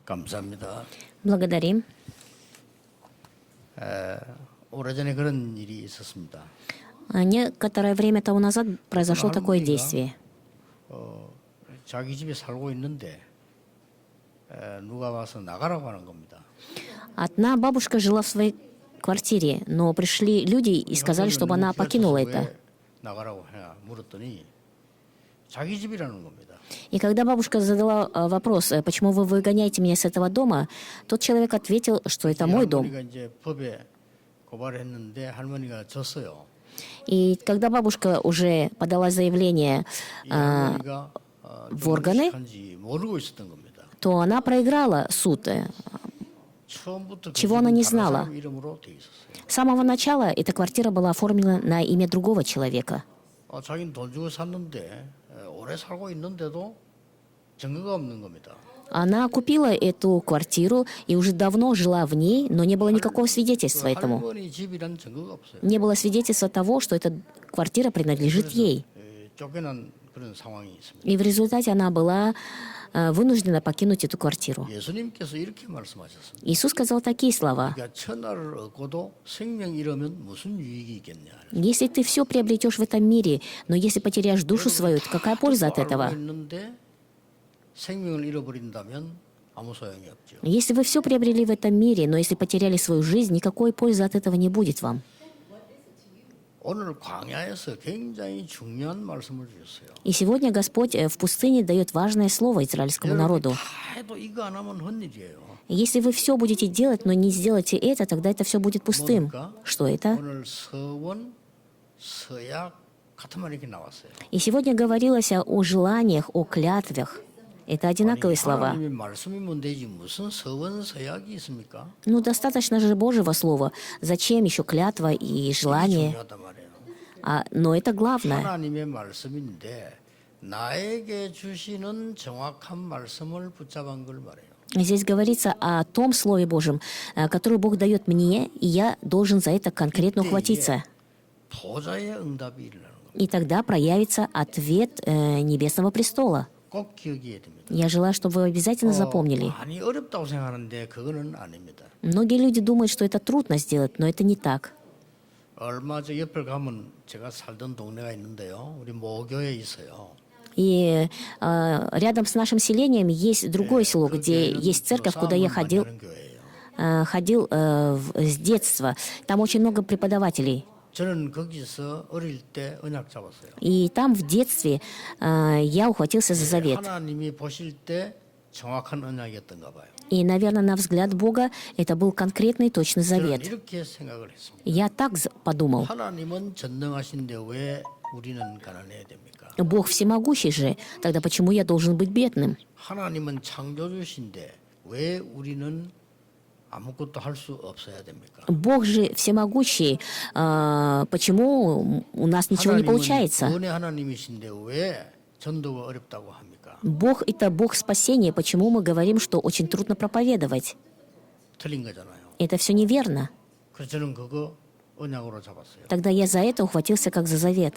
감사합니다. Благодарим. 오래전에 그런 일이 있었습니다. Некоторое время тому назад произошло такое действие. 자기 집에 살고 있는데 누가 와서 나가라고 하는 겁니다. Одна бабушка жила в своей квартире, но пришли люди и сказали, чтобы она покинула это. 왜 나가라고 하냐 물었더니 자기 집이라는 겁니다. И когда бабушка задала вопрос, почему вы выгоняете меня с этого дома, тот человек ответил, что это мой дом. 할머니가 이제 법에 고발했는데 할머니가 졌어요. И когда бабушка уже подала заявление 이 할머니가 в органы, 한지 모르고 있었던 겁니다. то она проиграла суд. 처음부터 그 Чего она 집은 не 다른 знала? 사람 이름으로 돼 있었어요. С самого начала эта квартира была оформлена на имя другого человека. 자기는 돈 주고 샀는데 오래 살고 있는데도 증거가 없는 겁니다. Она купила эту квартиру и уже давно жила в ней, но не было никакого свидетельства этому. 할머니 집이란 증거가 없어요. Не было свидетельства того, что эта квартира принадлежит ей. 쫓겨난 그런 상황이 있습니다. И в результате она была вынуждена покинуть эту квартиру. 예수님께서 이렇게 말씀하셨습니다. Иисус сказал такие слова. 그러니까 천하를 얻고도 생명 잃으면 무슨 유익이 있겠냐. Если ты все приобретешь в этом мире, но если потеряешь душу свою, то какая польза от 알고 этого? 있는데 생명을 잃어버린다면 아무 소용이 없죠. Если вы все приобрели в этом мире, но если потеряли свою жизнь, никакой пользы от этого не будет вам. 오늘 광야에서 굉장히 중요한 말씀을 주셨어요. И сегодня Господь в пустыне дает важное слово израильскому народу. 다 해도 이거 안 하면 헛일이에요. Если вы все будете делать, но не сделаете это, тогда это все будет пустым. 뭡니까? Что это? 오늘 서원, 서약 같은 말이 이렇게 나왔어요. И сегодня говорилось о желаниях, о клятвах. Это одинаковые слова. 하나님의 말씀이면 되지 무슨 서원, 서약이 있습니까? Ну, достаточно же Божьего слова. Зачем еще клятва и желание? 중요하단 말이에요. Но это главное. 하나님의 말씀인데 나에게 주시는 정확한 말씀을 붙잡은 걸 말해요. Здесь говорится о том Слове Божьем, которое Бог дает мне, и я должен за это конкретно ухватиться. 보좌의 응답이 일어나는 겁니다. И тогда проявится ответ Небесного престола. 꼭 기억해야 됩니다. Я желаю, чтобы вы обязательно запомнили. 많이 어렵다고 생각하는데 그거는 아닙니다. Многие люди думают, что это трудно сделать, но это не так. 얼마 전 옆을 가면 제가 살던 동네가 있는데요. 우리 모교에 있어요. И рядом с нашим селением есть другое село, где есть церковь, куда я ходил с детства. Там очень много преподавателей. 저는 거기서 어릴 때 언약 잡았어요. И там в детстве я ухватился за завет. 하나님이 보실 때 정확한 언약이었던가 봐요. И, наверное, на взгляд Бога это был конкретный точный 저는 завет. 이렇게 생각을 했습니다. Я так подумал. 하나님은 전능하신데 왜 우리는 가난해야 됩니까? Бог всемогущий же, тогда почему я должен быть бедным? 하나님은 창조주신데 왜 우리는 아무것도 할 수 없어야 됩니까? Бог же всемогущий, почему у нас ничего не получается? 구원의 하나님이신데 왜 전도가 어렵다고 합니까? Бог — это Бог спасения, почему мы говорим, что очень трудно проповедовать? 틀린 거잖아요. Это все неверно. 그래서 저는 그거 언약으로 잡았어요. Тогда я за это ухватился как за завет.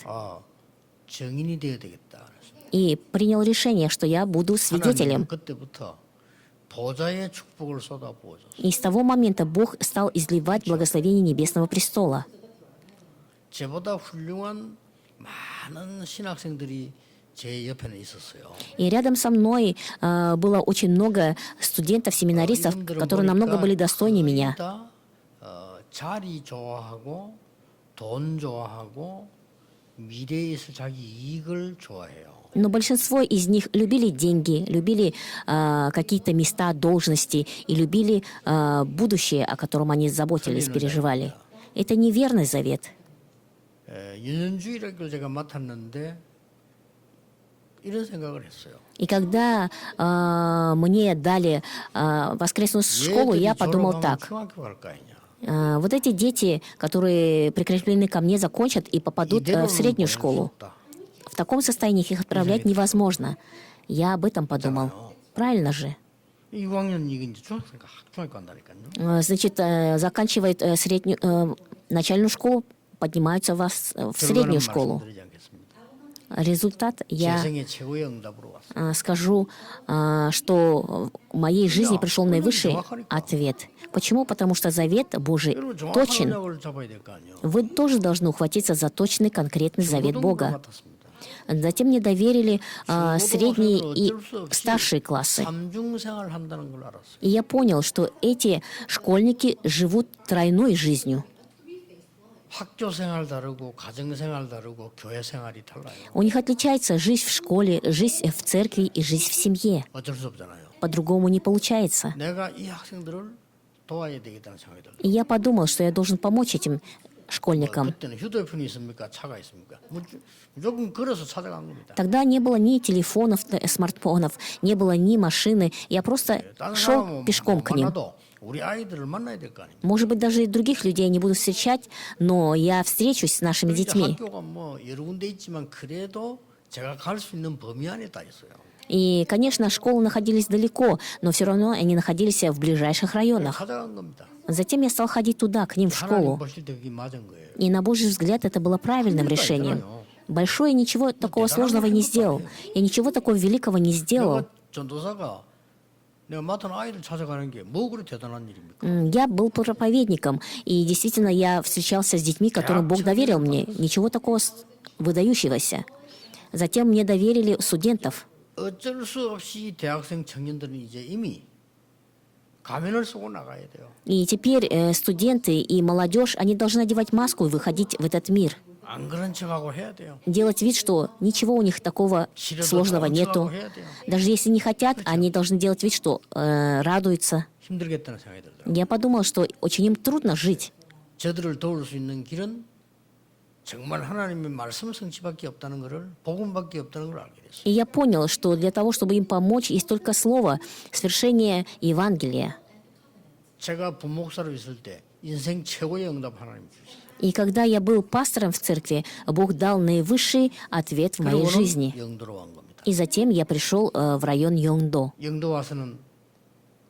증인이 되어야 되겠다. И принял решение, что я буду свидетелем. 하나님은 그때부터 보좌의 축복을 쏟아부어줬어요. И с того момента Бог стал изливать благословение Небесного престола. 저보다 훌륭한 많은 신학생들이 제 옆에는 있었어요. И рядом со мной было очень много студентов, семинаристов, которые намного были достойнее меня. 자리 좋아하고 돈 좋아하고 미래에 있을 자기 이익을 좋아해요. Но большинство из них любили деньги, любили какие-то места, должности и любили будущее, о котором они заботились, переживали. Это неверный завет. 유년주일학교를 제가 맡았는데 이런 생각을 했어요. И когда мне дали воскресную школу, я подумал так. 중학교 갈 거 아니냐. Вот эти дети, которые прикреплены ко мне, закончат и попадут в среднюю школу. В таком состоянии их отправлять невозможно. Я об этом подумал. Правильно же? 6학년 이게 이제 중학교 간다니까요. Значит, заканчивает начальную школу, поднимаются в среднюю школу. результат, 제 я 생애 최고의 응답으로 왔어요. скажу, что в моей жизни пришел наивысший ответ. Почему? Потому что завет Божий 여러분 정확한 точен. 언약을 잡아야 될 거 아니에요. Вы тоже должны ухватиться за точный, конкретный завет 중고등부 Бога. 맡았습니다. Затем мне доверили средние и 어쩔 수 없이 старшие классы. 삼중생활 한다는 걸 알았어요. И я понял, что эти школьники живут тройной жизнью. 학교 생활 다르고 가정 생활 다르고 교회 생활이 달라요. У них отличается жизнь в школе, жизнь в церкви и жизнь в семье. 어쩔 수 없잖아요. По-другому не получается. 내가 이 학생들을 도와야 되겠다는 생각이 들어요. И я подумал, что я должен помочь этим школьникам. 그때는 휴대폰이 있습니까? 차가 있습니까? 무조건 걸어서 찾아간 겁니다. Тогда не было ни телефонов, смартфонов, не было ни машины. Я просто 다른 шел 사람은 пешком к ним. 만나도 우리 아이들을 만나야 될 거 아닙니까? Может быть, даже и других людей я не буду встречать, но я встречусь с нашими 이제 детьми. 학교가 뭐 여러 군데 있지만 그래도 제가 갈 수 있는 범위 안에 다 있어요. И, конечно, школы находились далеко, но все равно они находились в ближайших районах. 찾아간 겁니다. Затем я стал ходить туда, к ним в 하나님 школу. 보실 때 그게 맞은 거예요. И на Божий взгляд это было правильным решением. Большое ничего такого сложного не сделал. Я ничего такого великого не сделал. 내가 전도사가 내가 맡은 아이들 찾아가는 게 뭐 그리 대단한 일입니까? Я был проповедником, и действительно я встречался с детьми, которым Бог доверил мне. Ничего такого выдающегося. Затем мне доверили студентов. 어쩔 수 없이 대학생 청년들은 이제 이미 가면을 쓰고 나가야 돼요. И теперь студенты и молодежь, они должны одевать маску и выходить в этот мир. 안 그런 척하고 해야 돼요. Делать вид, что ничего у них такого 싫어도 сложного 좋은 нету. 척하고 해야 돼요. Даже если не хотят, они должны делать вид, что радуются. 힘들겠다는 생각이 들더라고요. Я подумал, что очень им трудно жить. 저들을 도울 수 있는 길은 정말 하나님의 말씀 성취밖에 없다는 것을 복음밖에 없다는 걸 알게 됐어요. И я понял, что для того, чтобы им помочь, есть только слово, свершение Евангелия. 제가 부목사로 있을 때 인생 최고의 응답 하나님 주셨어요. И когда я был пастором в церкви, Бог дал наивысший ответ в моей жизни. 그리고는 영도로 온 겁니다. И затем я пришел в район Йонгдо. 영도 와서는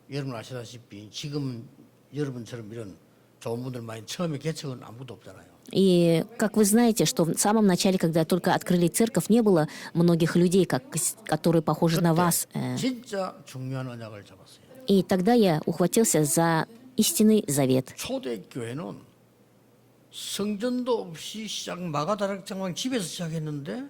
여러분 아시다시피 지금 여러분처럼 이런 좋은 분들 많이 처음에 개척은 아무도 없잖아요. И, как вы знаете, что в самом начале, когда только открыли церковь, не было многих людей, которые похожи на вас. 진짜 중요한 언약을 잡았어요. И тогда я ухватился за истинный завет. 초대교회는 성전도 없이 시작 마가다락장만 집에서 시작했는데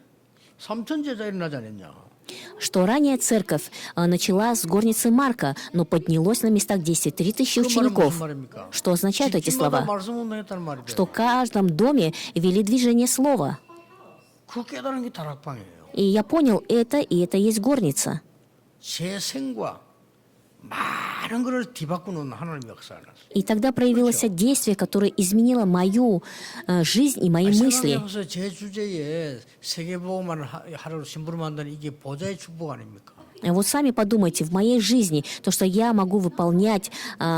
3천 제자 일어나지 않았냐. Что ранняя церковь начала с горницы Марка, но поднялось на местах действия 3000 그 말은 учеников. 무슨 말입니까? Что означают эти 집집마다 слова? 말씀 운동했다는 말이죠. Что в каждом доме вели движение слова. 그 깨달은 게 다락방이에요. И я понял это, и это есть горница. 제 생과 많은 것을 뒤바꾸는 하나님의 역사를 났어요. И тогда проявилось действие, которое изменило мою жизнь и мои мысли. 생각해보세요. 제 주제에 세계보고만 하루 심부름 한다는 이게 보좌의 축복 아닙니까? Вот сами подумайте, в моей жизни, то, что я могу выполнять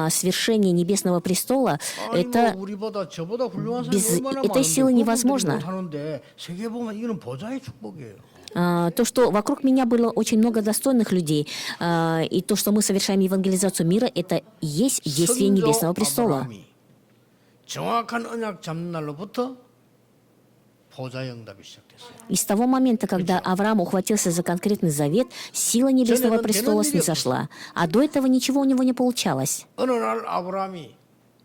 свершение Небесного престола, 아니 это 뭐 우리보다 저보다 훌륭한 без 사람이 얼마나 этой 많은데 силы 그분들이 невозможно. 못하는데 세계보고만 이거는 보좌의 축복이에요. То, что вокруг меня было очень много достойных людей, и то, что мы совершаем евангелизацию мира, это и есть действие Небесного престола. 아브라함이 정확한 언약 잡는 날로부터 보좌의 응답이 시작됐어요. И с того момента, когда Авраам ухватился за конкретный завет, сила Небесного престола снизошла. А до этого ничего у него не получалось. 어느 날 아브라함이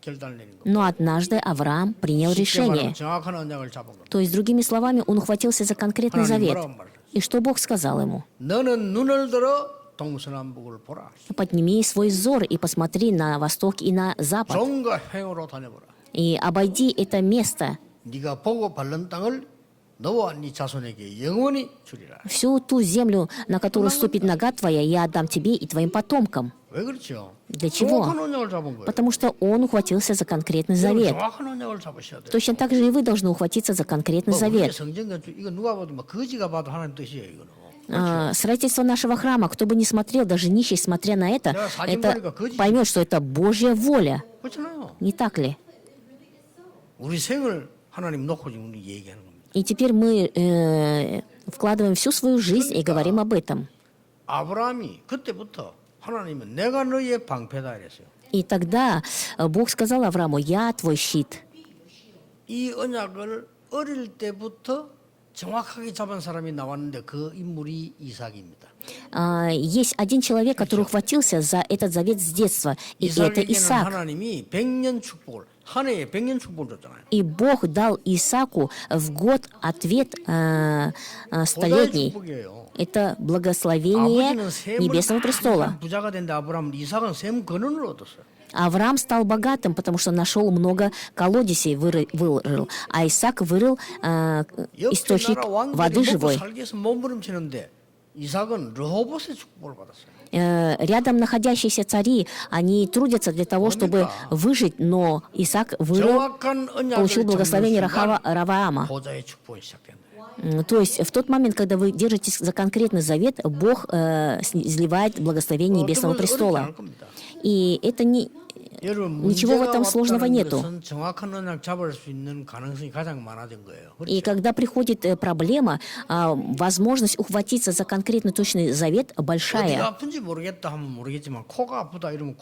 결단을 내린 겁니다. Но однажды Авраам принял 쉽게 말하면 решение. 정확한 언약을 잡은 겁니다. То есть, другими словами, он ухватился за конкретный 하나님 завет. 뭐라고 말했어요? И что Бог сказал ему? 너는 눈을 들어 동서남북을 보라. Подними свой взор и посмотри на восток и на запад. 종과 행으로 다녀보라. И обойди это место. 네가 보고 밟는 땅을 너와 네 자손에게 영원히 주리라. Всю ту землю, на которую ступит нога твоя, я отдам тебе и твоим потомкам. 왜 그렇죠? Для чего? 정확한 언약을 잡은 거예요. Потому что он ухватился за конкретный 여러분 завет. 정확한 언약을 잡으셔야 돼요. Точно так же и вы должны ухватиться за конкретный 우리의 завет. 성전 이거 누가 봐도 막 거지가 봐도 하나님 뜻이에요 이거는. Строительство нашего храма, кто бы ни смотрел, даже нищий, смотря на это поймет, что это Божья воля. 그렇잖아요. Не так ли? 우리 생을 하나님 놓고 지금 우리 얘기하는 겁니다. И теперь мы вкладываем всю свою жизнь и говорим об этом. 아브라함이 그때부터 하나님은 내가 너의 방패다 이랬어요. И тогда Бог сказал Аврааму: «Я твой щит». 이 언약을 어릴 때부터 정확하게 잡은 사람이 나왔는데 그 인물이 이삭입니다. Есть один человек, который ухватился за этот завет с детства, и это 이삭에게는 Исаак. 하나님이 100년 축복을 한 해에 100년 축복을 줬잖아요. И Бог дал Исааку в год ответ 고다의 столетний. 축복이에요. Это благословение 아버지는 샘을 Небесного престола. 많이 부자가 된다 아브라함, 이삭은 샘 근원을 얻었어요. Авраам стал богатым, потому что нашел много колодесей, вырыл, а Исаак вырыл 옆에 источник 나라 왕들이 воды 먹고 живой. 살기 위해서 몸부림치는데 이삭은 르호봇의 축복을 받았어요. Рядом находящиеся цари, они трудятся для того, чтобы выжить, но Исаак вырыл, 정확한 언약을 получил 잡는 благословение 순간 Раваама. 보좌의 축복이 시작된다. То есть в тот момент, когда вы держитесь за конкретный завет, Бог изливает благословение Небесного престола. И это не... 여러분, Ничего в 문제가 этом сложного 왔다는 нету. 것은 정확한 언약 잡을 수 있는 가능성이 가장 많아진 거예요. И когда приходит проблема, возможность ухватиться за конкретный точный завет 어디가 большая. 아픈지 모르겠다 하면 모르겠지만 코가 아프다 이러면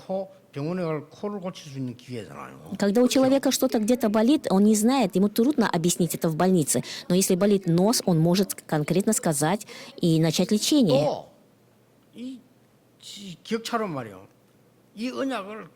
병원에 갈 코를 고칠 수 있는 기회잖아요. Когда у человека что-то где-то болит, он не знает, ему трудно объяснить это в больнице. Но если болит нос, он может конкретно сказать и начать лечение. 또이 기억처럼 말이요. 이 언약을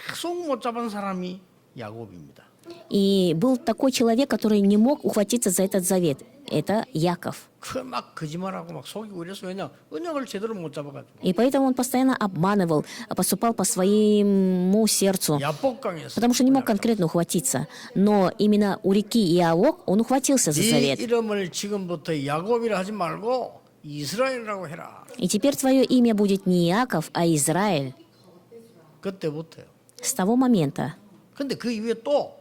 계속 못 잡은 사람이 야곱입니다. И был такой человек, который не мог ухватиться за этот завет. Это Яков. 그 막 거짓말하고 막 속이고 이랬어요. 왜냐 언약을 제대로 못 잡아가지고. И поэтому он постоянно обманывал, поступал по своему сердцу, 야복강에서 потому что не мог конкретно ухватиться. Но именно у реки Иавок он ухватился за 네 завет. 이름을 지금부터 야곱이라 하지 말고 이스라엘이라고 해라. И теперь твое имя будет не Иаков, а Израиль. 그때부터요. С того момента. 근데 그 이후에 또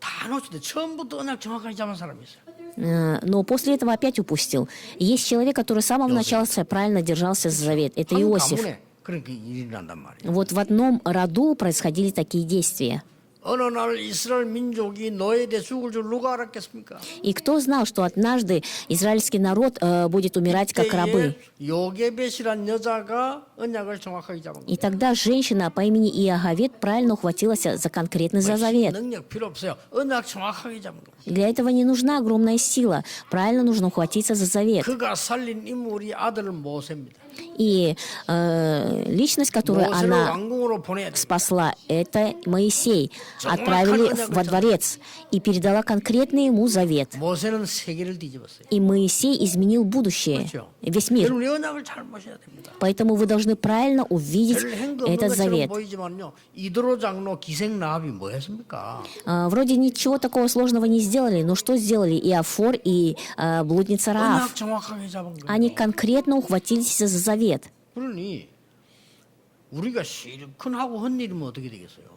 다 놓치는데 처음부터 언약 정확하게 잡은 사람이 있어요. Но после этого опять упустил. Есть человек, который с самого начала правильно держался за завет. Это 한 Иосиф. 가문에 그렇게 일이 난단 말이에요. Вот в одном роду происходили такие действия. 어느 날 이스라엘 민족이 노예돼 죽을 줄 누가 알았겠습니까? И кто знал, что однажды израильский народ будет умирать как рабы? 요게벳이란 여자가 언약을 정확하게 잡은 И 거예요. тогда женщина по имени Иоговед правильно ухватилась за конкретный завет. 능력 필요 없어요. 언약 정확하게 잡은 거예요. Для этого не нужна огромная сила. Правильно нужно ухватиться за завет. 그가 살린 인물이 아들 모세입니다. И личность, которую 모세를 она 왕궁으로 보내야 돼요. спасла, это Моисей. Отправили во дворец и передала конкретный ему завет. 모세는 세계를 뒤집었어요. И Моисей изменил будущее, 그렇죠? весь мир. 여러분 이 언약을 잘 보셔야 됩니다. Поэтому вы должны правильно увидеть 별 행도 없는 этот 것처럼 завет. 보이지만요. 이드로 장로 기생 라합이 뭐 했습니까? Вроде ничего такого сложного не сделали, но что сделали Иофор и блудница Раав? 언약 정확하게 잡은 거예요. Они конкретно ухватились за завет. 그러니 우리가 실컷 하고 한 일이면 어떻게 되겠어요?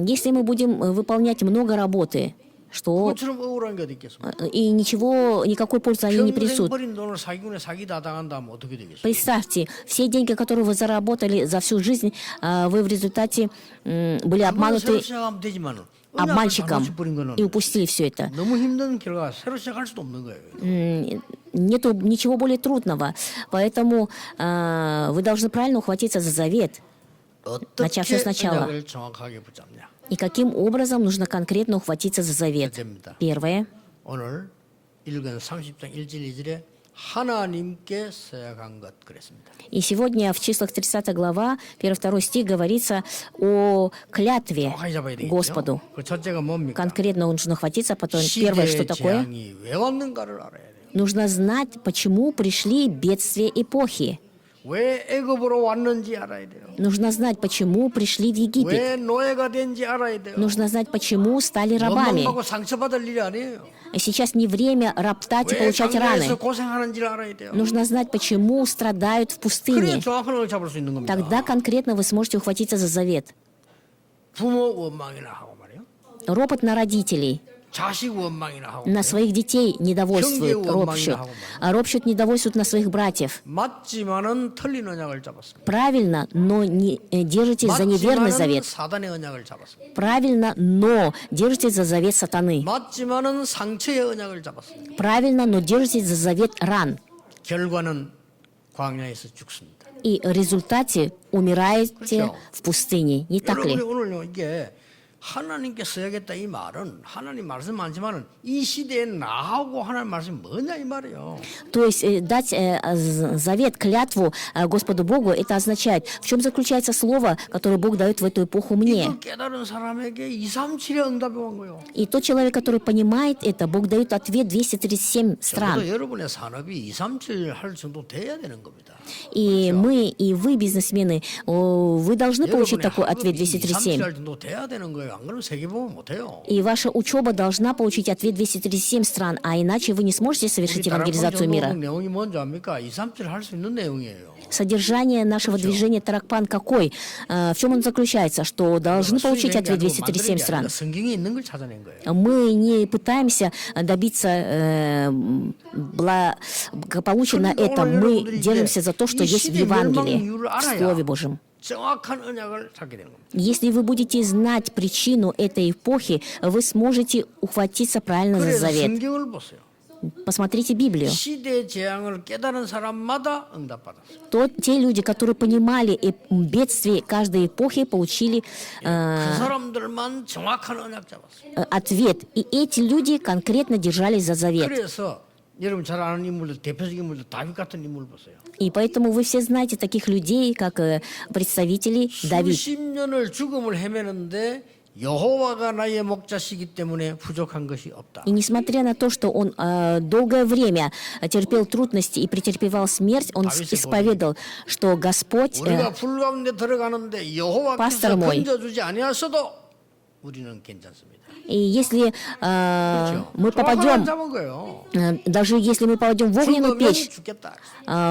Если мы будем выполнять много работы, что 그것처럼 억울한 게 어디 있겠습니까? и ничего, никакой пользы они не 평생 принесут. 버린 돈을 사기꾼에 사기다 당한다면 어떻게 되겠어요? Представьте, все деньги, которые вы заработали за всю жизнь, вы в результате были 새로 обмануты 시작하면 되지만 обманщиком 버린 거는 и упустили все это. 너무 힘든 결과 새로 시작할 수도 없는 거예요. Нету ничего более трудного. Поэтому вы должны правильно ухватиться за завет. 어떻게 всё сначала. 언약을 정확하게 붙잡냐? И каким образом нужно конкретно ухватиться за завет. 첫째입니다. Первое. 오늘 읽은 30장 1절 2절에 하나님께 서약한 것 그랬습니다. И сегодня в числах 30 глава, 1-2 стих говорится о клятве 정확하게 잡아야 되겠죠. Господу. 그 첫째가 뭡니까? Конкретно нужно хватиться. Потом первое, что 시대의 такое? 재앙이 왜 왔는가를 알아야 돼요. Нужно знать, почему пришли бедствия эпохи. 왜 애굽으로 왔는지 알아야 돼요. Нужно знать, почему пришли в Египет. 왜 노예가 된지 알아야 돼요. Нужно знать, почему стали рабами. 원망하고 상처받을 일이 아니에요. Сейчас не время роптать и 왜 получать раны. 강가에서 고생하는지를 알아야 돼요. Нужно знать, почему страдают в 그래야 пустыне. 정확한 걸 잡을 수 있는 겁니다. Тогда конкретно вы сможете ухватиться за завет. 부모 원망이나 하고 말이요. Ропот на родителей, 자식 원망이나 하고 на 말이요. своих детей недовольствуют, ропщут. Ропщут, недовольствуют на своих братьев. 맞지만은 틀린 언약을 잡았습니다. Правильно, но не держитесь за неверный 맞지만은 завет. 사단의 언약을 잡았습니다. Правильно, но держитесь за завет сатаны. 맞지만은 상처의 언약을 잡았습니다. Правильно, но держитесь за завет ран. 결과는 광야에서 죽습니다. И в результате умираете 그렇죠. в пустыне. Не так 여러분이 ли? 오늘 이게 하나님께 써야겠다 이 말은 하나님 말씀 많지만은 이 시대에 나하고 하나님 말씀이 뭐냐 이 말이에요. То есть дать завет, клятву Господу Богу, это означает, в чем заключается слово, которое Бог дает в эту эпоху мне. 이걸 깨달은 사람에게 237의 응답이 온 거예요. И тот человек, который понимает это, Бог дает ответ 237 стран. 적어도 여러분의 산업이 237 할 정도 돼야 되는 겁니다. И мы, и вы, бизнесмены, вы должны получить такой ответ 237. 237 할 정도 돼야 되는 거예요. 안 그러면 세계보험 못 해요. И ваша учеба должна получить ответ 237 стран, а иначе вы не сможете совершить евангелизацию мира. 내용이 뭔지 압니까? 237 할 수 있는 내용이에요. Содержание нашего движения Таракпан какой? В чем он заключается? Что должны получить ответ 237 стран. 성경에 있는 걸 찾아낸 거예요. Мы не пытаемся добиться благополучия на этом. Мы держимся за то, что есть в Евангелии, в Слове Божьем. 정확한 언약을 찾게 되는 겁니다. Если вы будете знать причину этой эпохи, вы сможете ухватиться правильно за 그래서 завет. 성경을 보세요. Посмотрите Библию. 시대 재앙을 깨달은 사람마다 응답받았어요. Те люди, которые понимали бедствие каждой эпохи, получили 그 사람들만 정확한 언약 잡았어요. ответ. И эти люди конкретно держались за завет. 그래서 여러분 잘 아는 인물들, 대표적인 인물들, 다윗 같은 인물 보세요. И поэтому вы все знаете таких людей, как представители Давид. 수십 년을 죽음을 헤매는데 여호와가 나의 목자시기 때문에 부족한 것이 없다. И несмотря на то, что он долгое время терпел трудности и претерпевал смерть, он исповедал, что Господь, 우리가 불 가운데 들어가는데 여호와께서 пастор мой. 건져주지 아니하셔도 우리는 괜찮습니다. И если мы попадем, 잡은 거예요. даже если мы попадем в огненную 죽으면 печь, 죽겠다.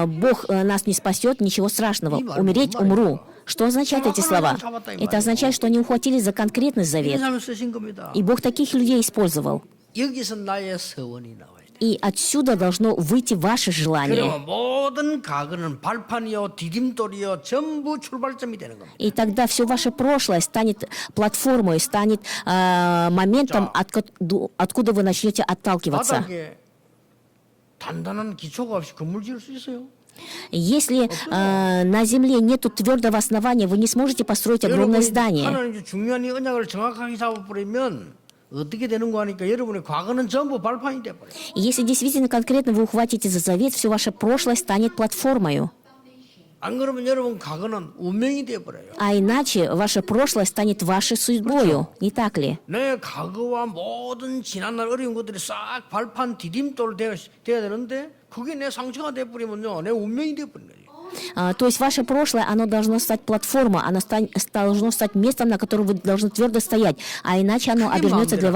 Бог нас не спасет, ничего страшного. Умереть умру. Что означают эти слова? Это означает, что они ухватились за конкретный завет. 인상을 쓰신 겁니다. И Бог таких людей использовал. 여기서 나의 서원이 나와요. И отсюда должно выйти ваше желание. 그리고 모든 과거는 발판이요, 디딤돌이요, 전부 출발점이 되는 겁니다. И тогда все ваше прошлое станет платформой, станет моментом, откуда вы начнете отталкиваться. 바닥에 단단한 기초가 없이 건물 지을 수 있어요? Если на земле нет твердого основания, вы не сможете построить огромное здание. 하나님의 중요한 이 언약을 정확하게 잡아버리면 어떻게 되는 거 하니까 여러분의 과거는 전부 발판이 돼버려요. И если действительно конкретно вы ухватите за завет, все ваше прошлое станет платформой. 안 그러면 여러분 과거는 운명이 돼버려요. А иначе ваше прошлое станет вашей судьбою, не так ли? 내 과거와 모든 지난날 어려운 것들이 싹 발판 디딤돌 돼야 되는데 그게 내 상처가 돼버리면요 내 운명이 돼버리는 거예요. То есть ваше прошлое, оно должно стать платформой, оно должно стать местом, на котором вы должны твердо стоять, а иначе оно обернется для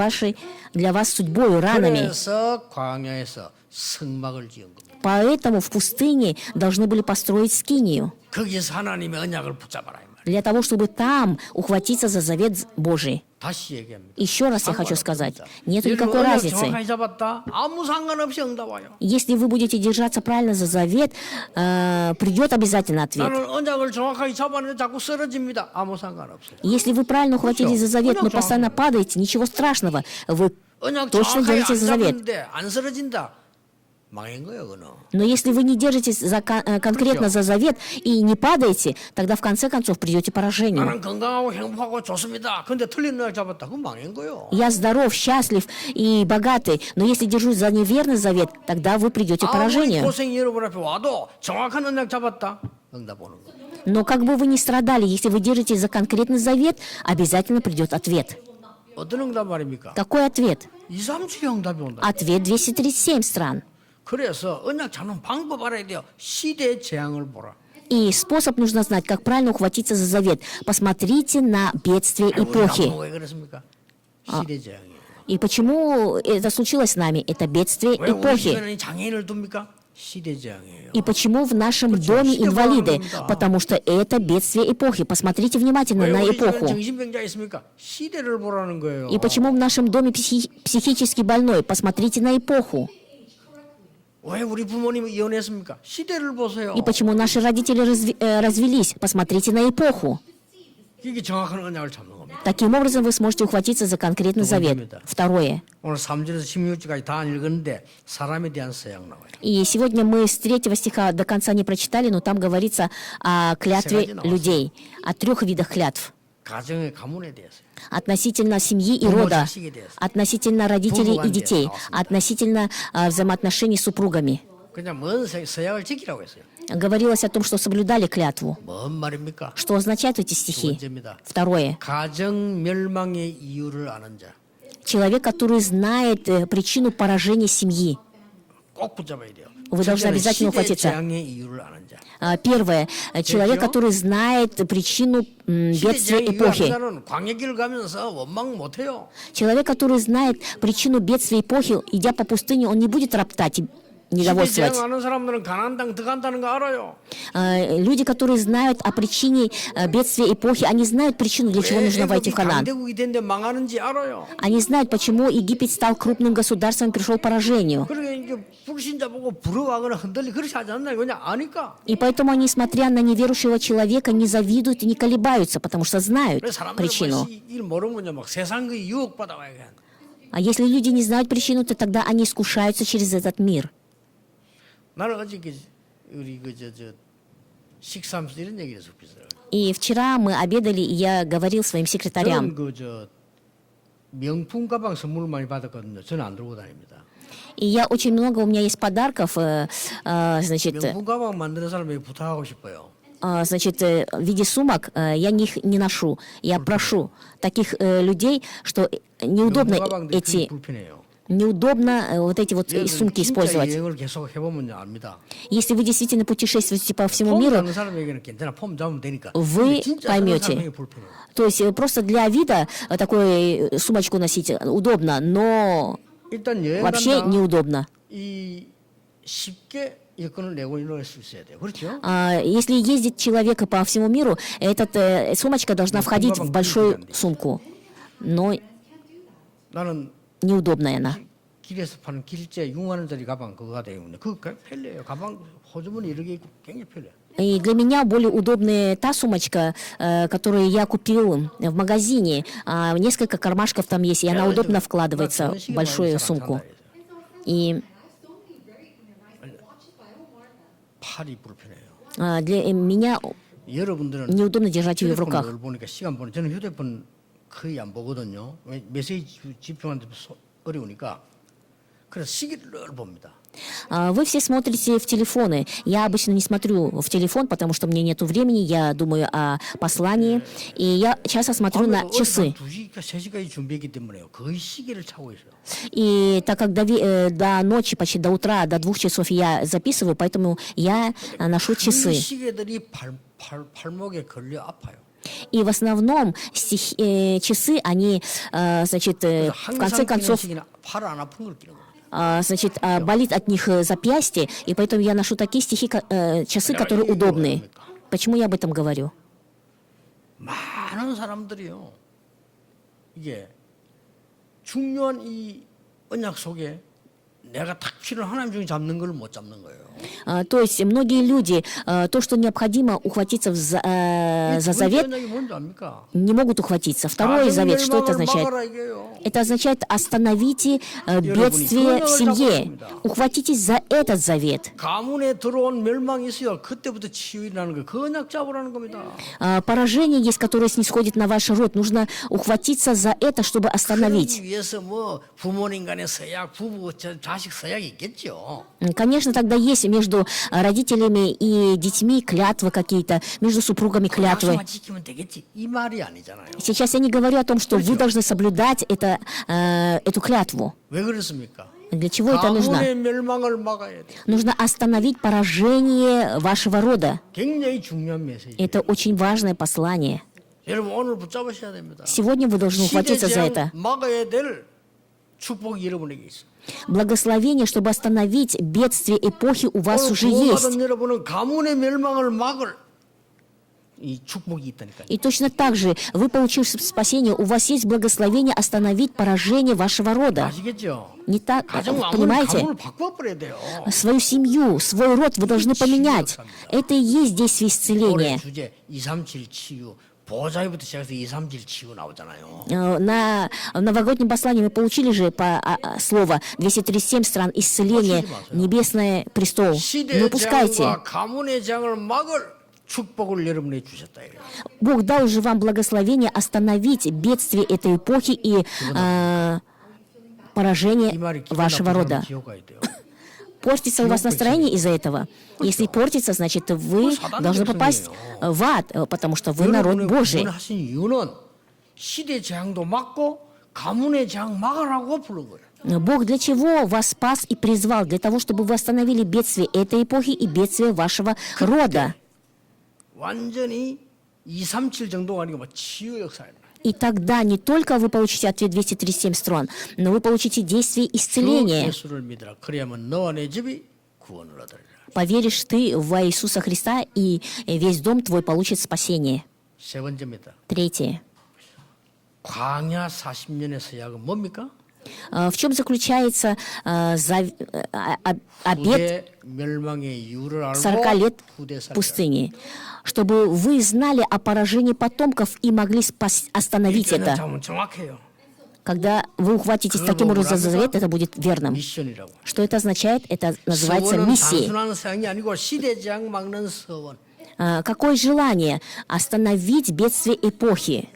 вас судьбой, ранами. 그래서 광야에서 성막을 지은 겁니다. Поэтому в пустыне должны были построить скинию, 거기서 하나님의 언약을 붙잡아라 이 말이에요. для того, чтобы там ухватиться за завет Божий. 다시 얘기합니다. Еще раз я хочу сказать, нет 여러분 никакой 언약 разницы. 정확하게 잡았다. 아무 상관없이 응답 와요. Если вы будете держаться правильно за завет, придет обязательно ответ. 나는 언약을 정확하게 잡았는데 자꾸 쓰러집니다. 아무 상관없어요. Если вы правильно ухватились за завет, но постоянно падаете, ничего страшного, вы 언약 точно 정확하게 держитесь 안 за завет. 잡았는데 안 쓰러진다. 망한 거예요, 그는. Но если вы не держитесь конкретно за завет и не падаете, тогда в конце концов придете к поражению. 나는 건강하고 행복하고 좋습니다. 근데 틀린 언약 잡았다. 그건 망한 거예요. Я здоров, счастлив и богатый, но если держусь за неверный завет, тогда вы придете к 아무리 поражению. 고생이 여러분 앞에 와도 정확한 언약 잡았다. 응답 오는 거예요. Но как бы вы ни страдали, если вы держитесь за конкретный завет, обязательно придет ответ. 어떤 응답 말입니까? Какой ответ? 237 응답이 온다. Ответ 237 стран. 그래서 언약 잡는 방법 알아야 돼요. 시대 재앙을 보라. И способ нужно знать, как правильно ухватиться за завет. Посмотрите на бедствие эпохи. 왜 그렇습니까? 시대 재앙이에요. И почему это случилось с нами? Это бедствие 왜 우리 эпохи. 주변에 장애인을 둡니까? 시대 재앙이에요. И почему в нашем доме инвалиды? Потому что это бедствие эпохи. Посмотрите внимательно 왜 на 우리 주변에 эпоху. 정신병자 있습니까? 시대를 보라는 거예요. И почему в нашем доме психически больной? Посмотрите на эпоху. 왜 우리 부모님이 이혼했습니까? 시대를 보세요. И почему наши родители развелись? Посмотрите на эпоху. 이게 정확한 언약을 잡는 겁니다. Таким образом вы сможете ухватиться за конкретный завет. Второе. 오늘 3절에서 16절까지 다 안 읽었는데 사람에 대한 서약 나와요. И сегодня мы с 3 стиха до конца не прочитали, но там говорится о клятве людей, о 3 видах клятв. 가정의 가문에 대해서. относительно семьи и 부모, рода, 자식에 대해서. относительно родителей 부부관계에 и детей, 나왔습니다. относительно взаимоотношений с супругами. 그냥 먼 서약을 지키라고 했어요. Говорилось о том, что соблюдали клятву. 뭔 말입니까? Что означают эти стихи? 번째입니다. Второе. 가정 멸망의 이유를 아는 자. Человек, который знает причину поражения семьи. 꼭 붙잡아야 돼요. Вы должны 첫째는 обязательно 시대 ухватиться. 재앙의 이유를 아는 자. Первое. Человек, Третье. который знает причину 시대 бедствия 재앙의 이유 эпохи. 아는 자는 광야길을 가면서 원망 못해요. Человек, который знает причину бедствия эпохи, идя по пустыне, он не будет роптать и 시대 недовольствовать. 재앙 아는 사람들은 가나안 땅 들어간다는 거 알아요. Люди, которые знают о причине бедствия эпохи, они знают причину, для чего нужно войти в 애굽이 Ханаан. 강대국이 됐는데 망하는지 알아요. Они знают, почему Египет стал крупным государством и пришел к поражению. 그러니까 이게 불신자 보고 부러워하거나 흔들리 그렇지 하지 않나 그냥 아니까. И поэтому они, несмотря на неверующего человека, не завидуют и не колебаются, потому что знают 그래서 사람들은 причину. 일 모르면 막 세상 그 유혹 받아와야 돼. А если люди не знают причину, то тогда они искушаются через этот мир. 나는 어저께 우리 그저 식사하면서 이런 얘기를 해서 비슷해요. И вчера мы обедали, и я говорил своим секретарям. 저는 그저 명품 가방 선물을 많이 받았거든요. 저는 안 들고 다닙니다. И я очень много, у меня есть подарков, значит, 명품 가방 만드는 사람에게 부탁하고 싶어요. в виде сумок, я их не ношу. Я прошу таких людей, что неудобно 명품 가방들이 эти, 그게 불편해요. неудобно вот эти вот сумки 진짜 использовать. 여행을 계속 해보면 압니다. Если вы действительно путешествуете по всему 폼 миру, 잡는 사람에게는 괜찮아. 폼 잡으면 되니까. Вы 근데 진짜 поймете. 사는 사람에게 불편해요. то есть просто для вида такую сумочку носить удобно, но 일단 여행 вообще 간다. неудобно. 이 쉽게 여권을 내고 이럴 수 있어야 돼요. 그렇죠? Если ездит человек по всему миру, эта сумочка должна входить в большую сумку, но 나는 неудобная она. 길에서 파는 길제 6만 원짜리 가방 그거가 되는데 그거 편리해요. 가방 호주머니 이렇게 있고 굉장히 편리해요. И для меня более удобная та сумочка, которую я купил в магазине. Несколько кармашков там есть, и она удобно вкладывается в большую сумку. И 팔이 불편해요. для меня 여러분들은 неудобно держать ее в 휴대폰을 руках. 보니까 시간 보내. 저는 휴대폰 거의 안 보거든요. 왜 메시지 집중하는데 어려우니까. 그래서 시계를 늘 봅니다. Вы все смотрите в телефоны. Я обычно не смотрю в телефон, потому что мне нету времени. Я думаю о послании. И я часто смотрю на часы. 2시간, 3시까지 준비했기 때문에요. 거의 시계를 차고 있어요. И так как до ночи, почти до утра, до 2 часов я записываю, поэтому я ношу 그 часы. 시계들이 팔목에 걸려 아파요. И в основном часы, они, значит, в 항상 конце 끼는 концов, 시계는 팔 안 아픈 걸 끼는 겁니다. значит, болит от них запястье, и поэтому я ношу такие часы, которые удобные. Почему я об этом говорю? 많은 사람들이요. 이게 중요한 이 언약 속에 내가 탁 필요한 하나님 중에 잡는 걸 못 잡는 거예요. То есть многие люди, то, что необходимо ухватиться за завет, 언약이 뭔지 압니까? не могут ухватиться. Второй завет, что это означает? 막아라 이게요. Это означает остановите бедствие в семье. Ухватитесь за этот завет. 가문에 들어온 멸망이 있어요. 그때부터 치유라는 거. 그 언약 잡으라는 겁니다. Поражение есть, которое снисходит на ваш род. Нужно ухватиться за это, чтобы остановить. 그러기 위해서 뭐 부모님 간의 서약, 부부 자식 서약이 있겠죠. Конечно, тогда есть между родителями и детьми клятвы какие-то, между супругами клятвы. 약속만 지키면 되겠지. 이 말이 아니잖아요. Сейчас я не говорю о том, что вы должны соблюдать эту клятву. 왜 그렇습니까? Для чего это нужно? 가문의 멸망을 막아야 돼. Нужно остановить поражение вашего рода. 굉장히 중요한 메시지. Это очень важное послание. 여러분 오늘 붙잡으셔야 됩니다. Сегодня вы должны 시대 ухватиться за 재앙 это. 막아야 될 축복이 여러분에게 있어. Благословение, чтобы остановить бедствие эпохи, у вас 오늘 уже есть. 구원받은 여러분은 가문의 멸망을 막을 이 축복이 있다니까요. И точно так же, вы, получив спасение, у вас есть благословение остановить поражение вашего рода. 아시겠죠? Не так, 가정 понимаете? 가문을 바꿔버려야 돼요. Свою семью, свой род вы должны поменять. Это и есть действие 올해 исцеления. 주제 237 치유 보호자회부터 시작해서 237 치유 나오잖아요. На новогоднем послании мы получили же слово 237 стран исцеления, небесный престол. Не 시대 упускайте. 재앙과 가문의 재앙을 막을 축복을 여러분에게 주셨다. 이거예요. Бог дал же вам благословение остановить бедствие этой эпохи и поражение 이 말이 기분 вашего 나쁜 рода. 사람은 지옥 가야 돼요. Портится у вас настроение из-за этого? Если портится, значит, вы должны попасть в ад, потому что вы народ 여러분을 Божий. 구원하신 이유는 시대 재앙도 막고 가문의 재앙 막으라고 부른 거예요. Бог для чего вас спас и призвал? Для того, чтобы вы остановили бедствие этой эпохи и бедствие вашего рода. 완전히 237 정도가 아니고 뭐 치유 역사예요. И тогда не только вы получите ответ 237 сторон, но вы получите действие исцеления. 예수를 믿으라. 그래야만 너와 내 집이 구원을 얻으리라. Поверишь ты в Иисуса Христа, и весь дом твой получит спасение. 세 번째입니다. Третье. 광야 40년의 서약은 뭡니까? В чем заключается обет 후대 멸망의 이유를 알고 40 лет 후대 살리라. пустыни? Чтобы вы знали о поражении потомков и могли остановить 이때는 это. 참 정확해요. Когда вы ухватитесь таким образом за завет, это будет верным. 미션이라고. Что это означает? Это называется 서원은 миссией. 단순한 서양이 아니고 시대 재앙 막는 서원. Какое желание? Остановить бедствие эпохи.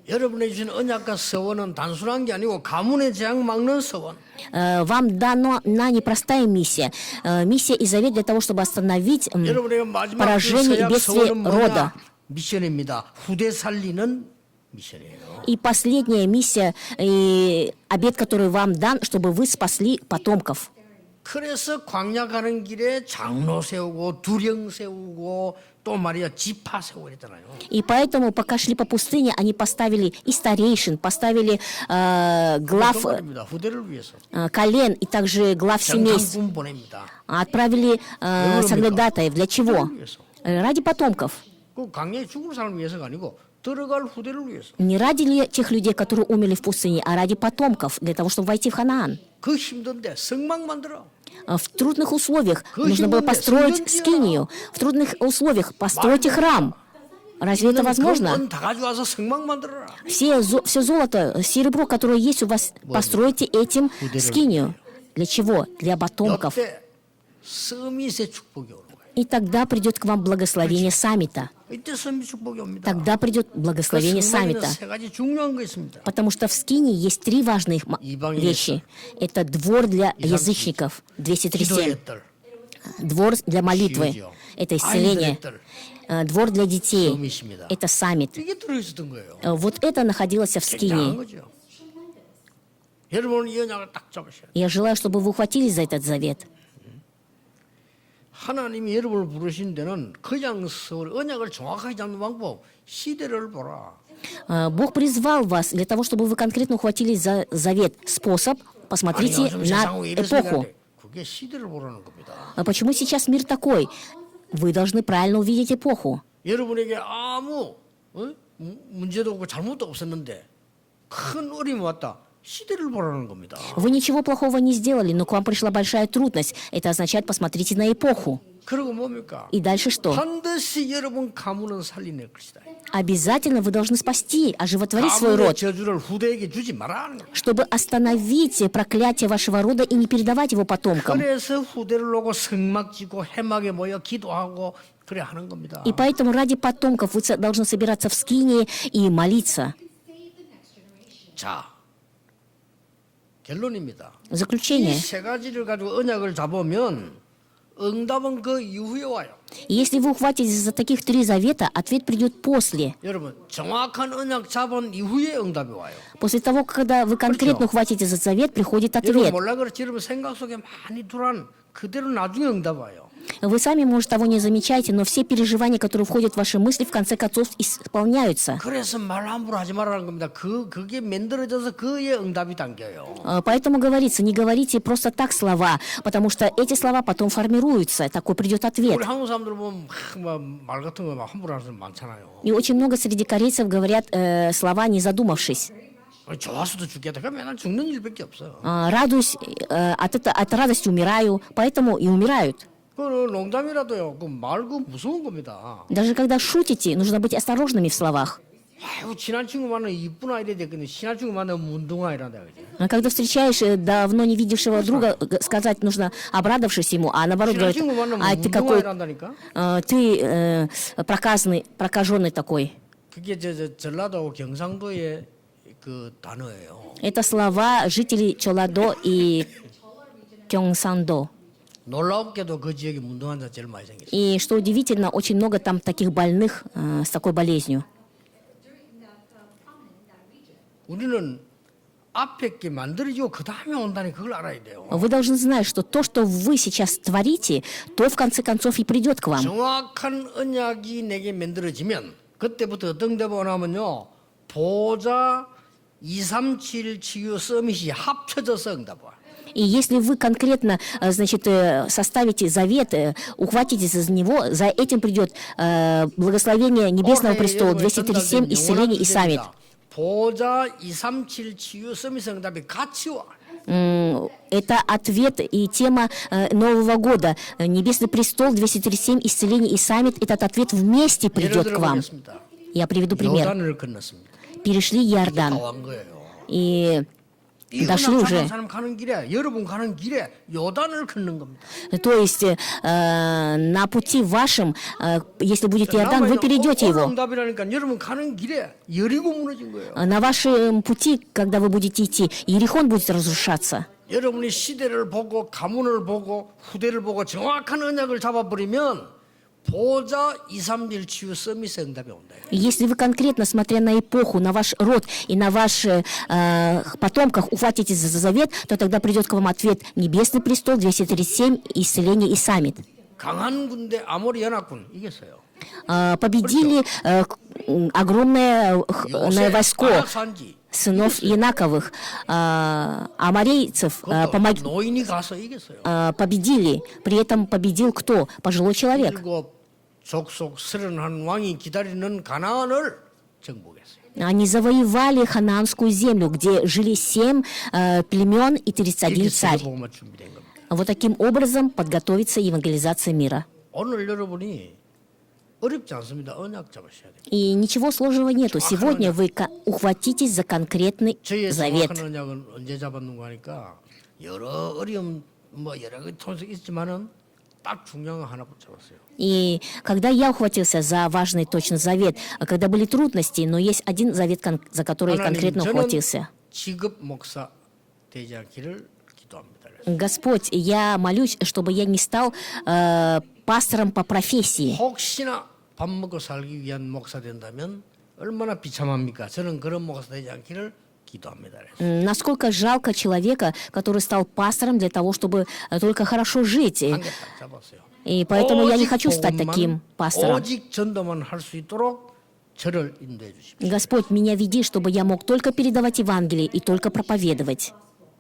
여러분의 주신 언약과 서원은 단순한 게 아니고 가문의 재앙 막는 서원. Вам дана непростая миссия. Миссия и завет для того, чтобы остановить 여러분에게 마지막 그 поражение и 서약 бедствие 서원은 рода. 뭐냐? 미션입니다. 후대 살리는 미션이에요. И последняя миссия, и обет, который вам дан, чтобы вы спасли потомков. 그래서 광야 가는 길에 장로 세우고 두령 세우고 또 말이야 지파 세우고 그랬잖아요. И поэтому, пока шли по пустыне, они поставили и старейшин, поставили глав 말입니다. 후대를 위해서. колен и также глав семейств. 정탐꾼 보냅니다. Отправили соглядатаев. Для чего? Ради потомков. 그 광야에 죽을 사람을 위해서가 아니고 들어갈 후대를 위해서. Не ради тех людей, которые умерли в пустыне, а ради потомков, для того, чтобы войти в Ханаан. 그 힘든데 성막 만들어. В трудных условиях нужно было построить скинию. В трудных условиях постройте храм. Разве это возможно? 돈 다 가져와서 성막 만들어라. Все золото, серебро, которое есть у вас, постройте этим скинию. Для чего? Для потомков. 이때 서밋의 축복이 오는 거예요. И тогда придет к вам благословение саммита. 이때 서밋 축복이 옵니다. Тогда придет благословение 그 саммита. 성막에는 세 가지 중요한 거 있습니다. Потому что в скинии есть три важных вещи. Это двор для язычников, 237. 기도의 뜰, Двор для молитвы, это исцеление. Двор для детей, 서밋입니다. это саммит. 이게 들어있었던 거예요. Вот это находилось в 굉장한 скинии. 거죠. 여러분은 이 언약을 딱 잡으셔야 돼요. Я желаю, чтобы вы ухватились за этот завет. 하나님이 여러분을 부르신 데는 그냥 언약을 정확하게 잡는 방법, 시대를 보라. Бог призвал вас для того, чтобы вы конкретно ухватились за завет. Способ, посмотрите 요즘 на 세상 왜 이래서 эпоху. 그래? 그게 시대를 보라는 겁니다. Почему сейчас мир такой? Вы должны правильно увидеть эпоху. 여러분에게 아무 문제도 없고 잘못도 없었는데 큰 어려움이 왔다. 시대를 보라는 겁니다. Вы ничего плохого не сделали, но к вам пришла большая трудность. Это означает, посмотрите на эпоху. 그리고 뭡니까? И дальше что? 반드시 여러분 가문은 살리낼 것이다. Обязательно вы должны спасти, оживотворить свой 가문의 род, 저주를 후대에게 주지 말라는 거예요. чтобы остановить проклятие вашего рода и не передавать его потомкам. 그래서 후대를 놓고 성막 짓고 해막에 모여 기도하고 그래 하는 겁니다. И поэтому ради потомков вы должны собираться в скинии и молиться. 자, 결론입니다. 이 Заключение. 세 가지를 가지고 언약을 잡으면 응답은 그 이후에 와요. Если вы ухватитесь за таких три завета, ответ придет после. 여러분, 정확한 언약 잡은 이후에 응답이 와요. После того, когда вы конкретно ухватите за завет, приходит 여러분 ответ. 몰라 그렇지 여러분 생각 속에 많이 들어간 그대로 나중에 응답 와요. Вы сами, может, того не замечаете, но все переживания, которые входят в ваши мысли, в конце концов исполняются. 그래서 말 함부로 하지 말라는 겁니다. 그게 만들어져서 그의 응답이 담겨요. Поэтому говорится, не говорите просто так слова, потому что эти слова потом формируются, такой придет ответ. 우리 한국 사람들 보면 말 같은 거 막 함부로 하는 사람 많잖아요. И очень много среди корейцев говорят слова, не задумавшись. 좋아서도 죽겠다. 그러면 맨날 죽는 일밖에 없어. Радуюсь, от радости умираю, поэтому и умирают. 그 농담이라도요. 그 말 그 무서운 겁니다. Даже когда шутите, нужно быть осторожными в словах. 아유 친한 친구 만나면 이쁘나 이래 되거든. 친한 친구 만나면 운동화 이란다 그지. А когда встречаешь давно не видевшего друга, сказать нужно, обрадовавшись ему, а наоборот 친한 говорит, 친구 만나면 а ты 운동화 какой, 이란다니까. ты прокаженный такой. 그게 저 전라도 경상도의 그 단어예요. Это слова жителей Чоладо и Кёнсандо. 놀랍게도 그 지역에 운동 환자 제일 많이 생겼어요. И что удивительно, очень много там таких больных с такой болезнью. 우리는 앞에 게 만들어지고 그 다음에 온다니 그걸 알아야 돼요. Вы должны знать, что то, что вы сейчас творите, то в конце концов и придет к вам. 정확한 언약이 내게 만들어지면 그때부터 어떤 데가 나면요 보좌 237 치유 서밋이 합쳐져서 응답와. И если вы конкретно, значит, составите завет, ухватитесь за него, за этим придет благословение Небесного престола, 237, исцеление и саммит. 보좌 237 치유 서밋 응답이 같이 와. Это ответ и тема Нового года. Небесный престол, 237, исцеление и саммит. Этот ответ вместе 예를 придет к вам. 들어보겠습니다. Я приведу пример. 요단을 건넜습니다. Перешли Иордан. 다 완 거예요. И 이 дошли 언약 уже. 잡은 사람 가는 길에 여러분 가는 길에 요단을 걷는 겁니다. То есть на пути вашем, если будет Иордан, вы перейдете его. 응답이라니까 여러분 가는 길에 여리고 무너진 거예요. На вашем пути, когда вы будете идти, Иерихон будет разрушаться. 여러분이 시대를 보고 가문을 보고 후대를 보고 정확한 언약을 잡아버리면 보좌 231 치유 서밋의 응답이 온다. Если вы конкретно, смотря на эпоху, на ваш род и на ваших потомках, ухватитесь за завет, то тогда придет к вам ответ «Небесный престол», 237, исцеление и саммит. 강한 군대 아모리 연합군 이겼어요. Победили огромное 요새 войско 마약산지 сынов Янаковых, аморейцев, 그것도 노인이 가서 이겼어요. победили. При этом победил кто? Пожилой человек. 일곱 족속 31 왕이 기다리는 가나안을 정복했어요. Они завоевали ханаанскую землю, где жили 7 племен и 31 이렇게 царь. 세계복음화 준비된 겁니다. Вот таким образом подготовится евангелизация мира. 오늘 여러분이 어렵지 않습니다. 언약 잡으셔야 돼요. И ничего сложного нету. Сегодня вы ухватитесь за конкретный 저의 завет. 정확한 언약은 언제 잡았는가 하니까 여러 어려움 여러 가지 통해서 있지만은 딱 중요한 거 하나 붙잡았어요. И когда я ухватился за важный точно завет, когда были трудности, но есть один завет, за который я конкретно 저는 ухватился. 직업 목사 되지 않기를 기도합니다. Господь, я молюсь, чтобы я не стал пастором по профессии. 혹시나 밥 먹고 살기 위한 목사 된다면 얼마나 비참합니까? 저는 그런 목사 되지 않기를 기도합니다. Насколько жалко человека, который стал пастором для того, чтобы только хорошо жить. 한개 딱 잡았어요. И поэтому я не хочу стать 복음만, таким пастором. 오직 전도만 할 수 있도록 저를 인도해 주십시오. Господь, меня веди, чтобы я мог только передавать Евангелие и только проповедовать.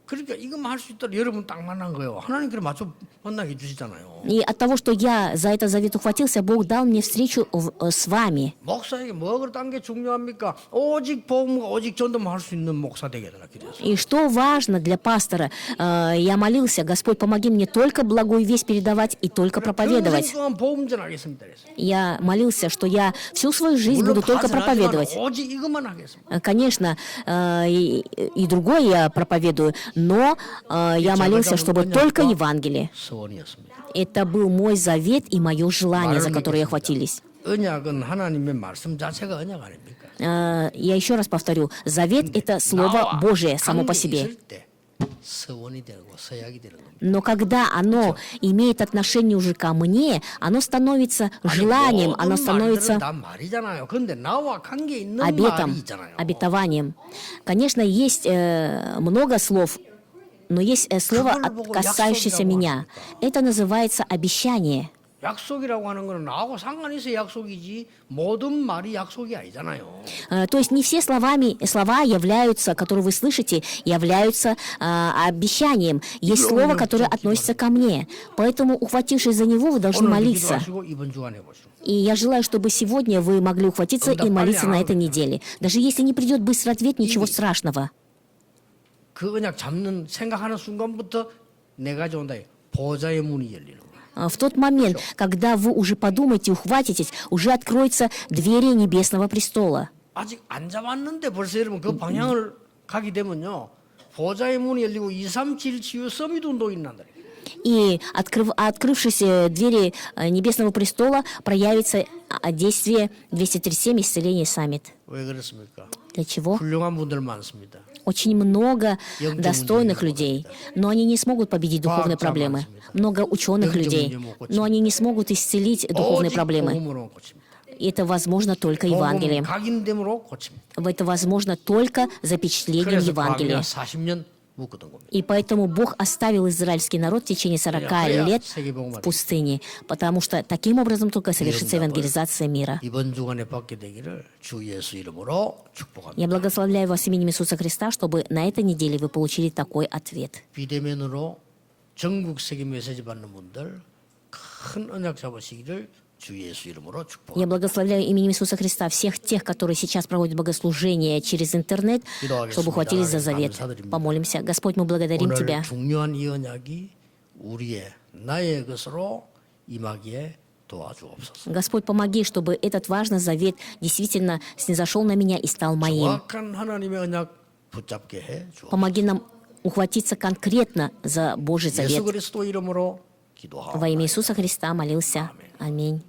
그러니까 이것만 할 수 있도록 여러분 딱 만난 거예요. 하나님께서 맞춰 만나게 해주시잖아요. И от того, что я за этот завет ухватился, Бог дал мне встречу с вами. 목사에게 뭐가 딴 게 중요합니까? 오직 복음과 오직 전도만 할 수 있는 목사 되게 해달라 그랬어요. И что важно для пастора? Я молился, Господь, помоги мне только благую весть передавать и только проповедовать. 평생 동안 복음 전하겠습니다. 그랬어요. Я молился, что я всю свою жизнь буду только проповедовать. 오직 이것만 하겠습니다. Конечно, и другое я проповедую, но я молился, чтобы только Евангелие. 소원이었습니다. Это был мой завет и мое желание, за которое хватились. 언약은 하나님의 말씀 자체가 언약 아닙니까? Я еще раз повторю, завет — это Слово Божие само по себе. 있을 때 서원이 되고 서약이 되는 겁니다. Но когда оно имеет отношение уже ко мне, оно становится желанием, оно становится 다 말이잖아요. 근데 나와 관계 있는 обетом, 말이 있잖아요. обетованием. Конечно, есть много слов, но есть слово, касающееся меня. Это называется обещание. 약속이라고 하는 거는 나하고 상관이 있어 약속이지 모든 말이 약속이 아니잖아요. То есть не все слова являются, которые вы слышите, являются обещанием. Есть слово, которое относится ко мне. Поэтому, ухватившись за него, вы должны 오늘 молиться. 기도하시고 이번 주간에 보시죠. И я желаю, чтобы сегодня вы могли ухватиться и молиться на этой неделе. Даже если не придет быстрый ответ, ничего страшного. 그 언약 잡는 생각하는 순간부터 네 가지 온다. 보좌의 문이 열리는 거예요. В тот момент, когда вы уже подумаете, ухватитесь, уже откроются двери Небесного престола. 아직 안 잡았는데 벌써 여러분 그 방향을 가게 되면요. 보좌의 문이 열리고 237 치유 서밋 운동이 일어난다. И открывшись двери Небесного престола, проявится действие 237 исцеление саммит. 왜 그렇습니까? Для чего? 훌륭한 분들 많습니다. Очень много достойных людей, но они не смогут победить духовные проблемы. Много ученых людей, но они не смогут исцелить духовные 오직 проблемы. 복음으로 고칩니다. И это возможно только 복음 Евангелием. 각인됨으로 고칩니다. Это возможно только запечатлением 그래서 Евангелия. 과거에 40년 묵었던 겁니다. И поэтому Бог оставил израильский народ в течение 40 лет в пустыне, потому что таким образом только совершится евангелизация мира. 이번 주간에 받게 되기를 주 예수 이름으로 축복합니다. Я благословляю вас именем Иисуса Христа, чтобы на этой неделе вы получили такой ответ. 비대면으로 전국세계 메시지 받는 분들 큰 언약 잡으시기를 주 예수 이름으로 축복합니다. Я благословляю именем Иисуса Христа всех тех, которые сейчас проводят богослужение через интернет, чтобы ухватились за завет. Помолимся. Господь, мы благодарим 오늘 Тебя. 중요한 이 언약이 우리의 나의 것으로 임하기에 도와주옵소서. Господь, помоги, чтобы этот важный завет действительно снизошел на меня и стал моим. 정확한 하나님의 언약 붙잡게 해 주옵소서. Помоги нам ухватиться конкретно за Божий 예수 завет. 그리스도 이름으로 Во 기도하옵나이다. имя Иисуса Христа молился. Аминь.